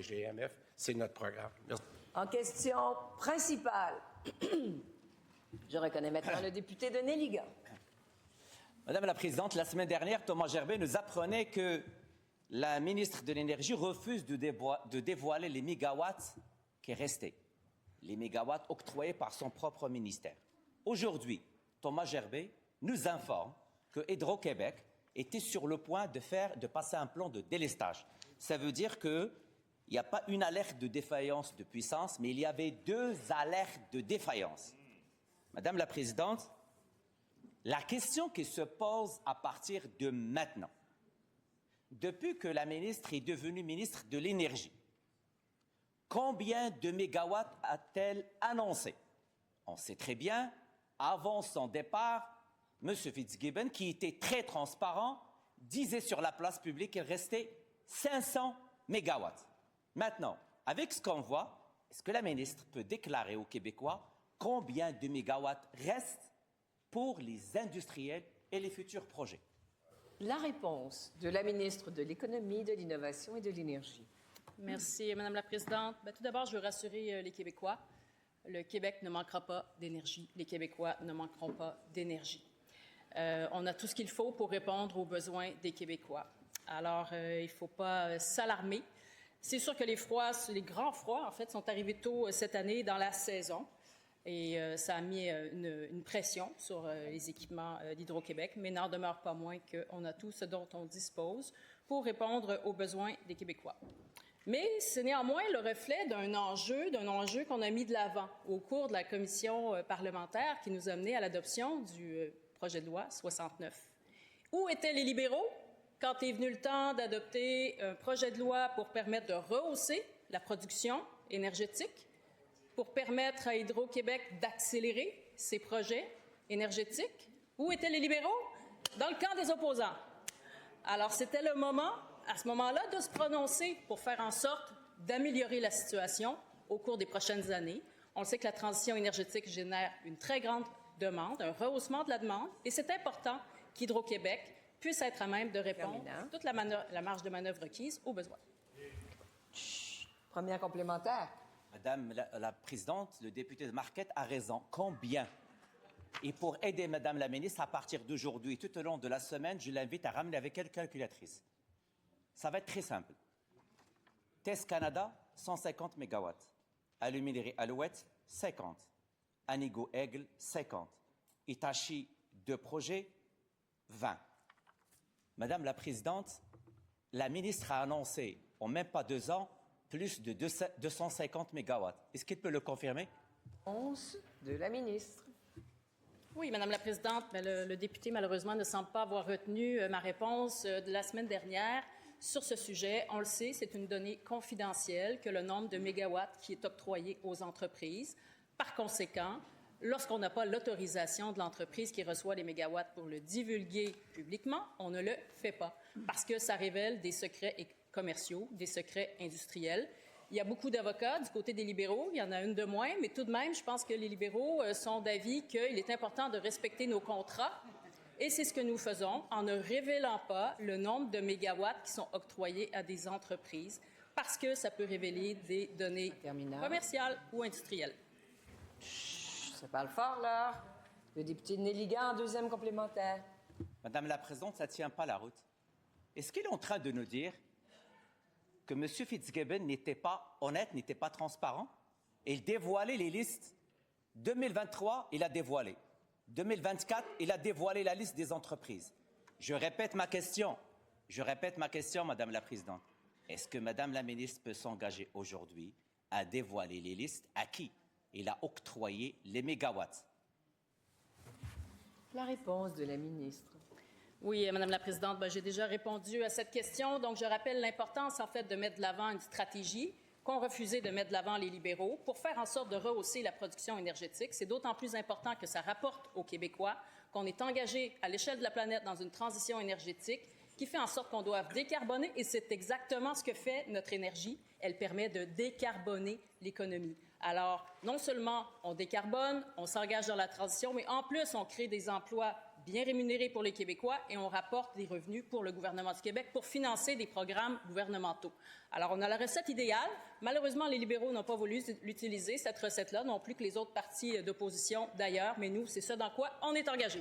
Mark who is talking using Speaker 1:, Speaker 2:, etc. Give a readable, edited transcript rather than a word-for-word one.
Speaker 1: GMF, c'est notre programme. Merci.
Speaker 2: En question principale, je reconnais maintenant le député de Néligan.
Speaker 3: Madame la Présidente, la semaine dernière, Thomas Gerbet nous apprenait que la ministre de l'Énergie refuse de dévoiler les mégawatts qui restaient, les mégawatts octroyés par son propre ministère. Aujourd'hui, Thomas Gerbet nous informe que Hydro-Québec était sur le point de passer un plan de délestage. Ça veut dire qu'il n'y a pas une alerte de défaillance de puissance, mais il y avait 2 alertes de défaillance. Madame la Présidente, la question qui se pose à partir de maintenant, depuis que la ministre est devenue ministre de l'Énergie, combien de mégawatts a-t-elle annoncé? On sait très bien, avant son départ, M. Fitzgibbon, qui était très transparent, disait sur la place publique qu'il restait 500 mégawatts. Maintenant, avec ce qu'on voit, est-ce que la ministre peut déclarer aux Québécois combien de mégawatts restent pour les industriels et les futurs projets?
Speaker 2: La réponse de la ministre de l'Économie, de l'Innovation et de l'Énergie.
Speaker 4: Merci, Madame la Présidente. Tout d'abord, je veux rassurer les Québécois. Le Québec ne manquera pas d'énergie. Les Québécois ne manqueront pas d'énergie. On a tout ce qu'il faut pour répondre aux besoins des Québécois. Alors, il ne faut pas s'alarmer. C'est sûr que les grands froids, en fait, sont arrivés tôt cette année dans la saison. Et ça a mis une pression sur les équipements d'Hydro-Québec, mais n'en demeure pas moins qu'on a tout ce dont on dispose pour répondre aux besoins des Québécois. Mais c'est néanmoins le reflet d'un enjeu qu'on a mis de l'avant au cours de la commission parlementaire qui nous a menés à l'adoption du projet de loi 69. Où étaient les libéraux quand est venu le temps d'adopter un projet de loi pour permettre de rehausser la production énergétique, pour permettre à Hydro-Québec d'accélérer ses projets énergétiques? Où étaient les libéraux? Dans le camp des opposants. Alors, c'était le moment, à ce moment-là, de se prononcer pour faire en sorte d'améliorer la situation au cours des prochaines années. On sait que la transition énergétique génère une très grande demande, un rehaussement de la demande, et c'est important qu'Hydro-Québec puisse être à même de répondre toute la marge de manœuvre requise aux besoins.
Speaker 2: Première complémentaire.
Speaker 3: Madame la Présidente, le député de Marquette a raison. Combien? Et pour aider Madame la Ministre, à partir d'aujourd'hui, tout au long de la semaine, je l'invite à ramener avec elle une calculatrice. Ça va être très simple. TES Canada, 150 mégawatts. Aluminerie Alouette, 50. Anigo-Aigle, 50. Hitachi, 2 projets, 20. Madame la Présidente, la ministre a annoncé, en même pas 2 ans, plus de 250 mégawatts. Est-ce qu'il peut le confirmer?
Speaker 2: Réponse de la ministre.
Speaker 4: Oui, Madame la Présidente, mais le député, malheureusement, ne semble pas avoir retenu ma réponse de la semaine dernière sur ce sujet. On le sait, c'est une donnée confidentielle que le nombre de mégawatts qui est octroyé aux entreprises. Par conséquent, lorsqu'on n'a pas l'autorisation de l'entreprise qui reçoit les mégawatts pour le divulguer publiquement, on ne le fait pas parce que ça révèle des secrets commerciaux, des secrets industriels. Il y a beaucoup d'avocats du côté des libéraux, il y en a une de moins, mais tout de même, je pense que les libéraux sont d'avis qu'il est important de respecter nos contrats. Et c'est ce que nous faisons en ne révélant pas le nombre de mégawatts qui sont octroyés à des entreprises parce que ça peut révéler des données commerciales ou industrielles.
Speaker 2: Ça parle fort, là. Le député de Néligan, en deuxième complémentaire.
Speaker 3: Madame la Présidente, ça ne tient pas la route. Est-ce qu'il est en train de nous dire que M. Fitzgibbon n'était pas honnête, n'était pas transparent? Et il dévoilait les listes. 2023, il a dévoilé. 2024, il a dévoilé la liste des entreprises. Je répète ma question, Madame la Présidente. Est-ce que Madame la Ministre peut s'engager aujourd'hui à dévoiler les listes à qui il a octroyé les mégawatts?
Speaker 2: La réponse de la ministre.
Speaker 4: Oui, Madame la Présidente, j'ai déjà répondu à cette question. Donc, je rappelle l'importance, en fait, de mettre de l'avant une stratégie qu'ont refusé de mettre de l'avant les libéraux pour faire en sorte de rehausser la production énergétique. C'est d'autant plus important que ça rapporte aux Québécois qu'on est engagé à l'échelle de la planète dans une transition énergétique qui fait en sorte qu'on doit décarboner, et c'est exactement ce que fait notre énergie. Elle permet de décarboner l'économie. Alors, non seulement on décarbone, on s'engage dans la transition, mais en plus, on crée des emplois bien rémunéré pour les Québécois et on rapporte des revenus pour le gouvernement du Québec pour financer des programmes gouvernementaux. Alors, on a la recette idéale. Malheureusement, les libéraux n'ont pas voulu l'utiliser, cette recette-là, non plus que les autres partis d'opposition d'ailleurs, mais nous, c'est ça dans quoi on est engagé.